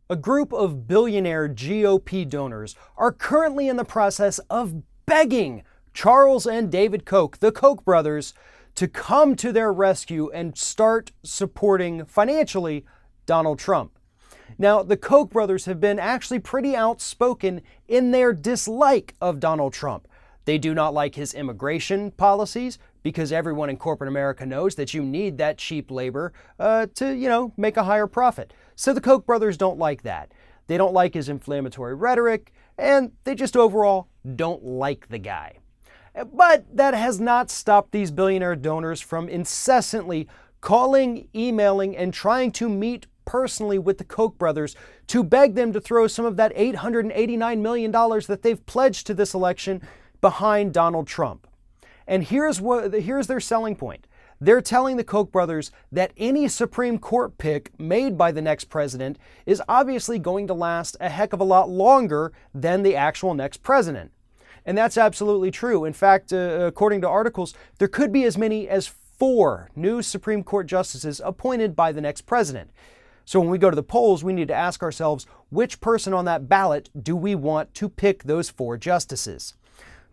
A group of billionaire GOP donors are currently in the process of begging Charles and David Koch, the Koch brothers, to come to their rescue and start supporting financially Donald Trump. Now, the Koch brothers have been actually pretty outspoken in their dislike of Donald Trump. They do not like his immigration policies because everyone in corporate America knows that you need that cheap labor to make a higher profit. So the Koch brothers don't like that. They don't like his inflammatory rhetoric, and they just overall don't like the guy. But that has not stopped these billionaire donors from incessantly calling, emailing, and trying to meet personally with the Koch brothers to beg them to throw some of that $889 million that they've pledged to this election behind Donald Trump. And here's their selling point. They're telling the Koch brothers that any Supreme Court pick made by the next president is obviously going to last a heck of a lot longer than the actual next president. And that's absolutely true. In fact, according to articles, there could be as many as 4 new Supreme Court justices appointed by the next president. So when we go to the polls, we need to ask ourselves, which person on that ballot do we want to pick those 4 justices?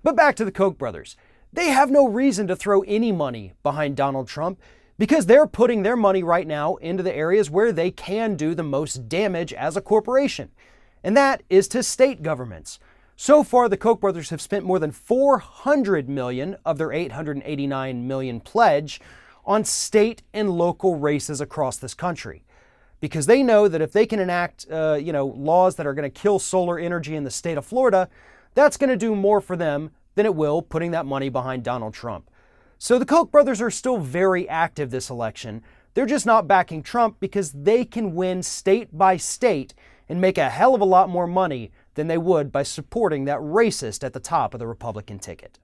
But back to the Koch brothers. They have no reason to throw any money behind Donald Trump because they're putting their money right now into the areas where they can do the most damage as a corporation. And that is to state governments. So far, the Koch brothers have spent more than $400 million of their $889 million pledge on state and local races across this country. Because they know that if they can enact laws that are going to kill solar energy in the state of Florida, that's going to do more for them than it will putting that money behind Donald Trump. So the Koch brothers are still very active this election. They're just not backing Trump because they can win state by state and make a hell of a lot more money than they would by supporting that racist at the top of the Republican ticket.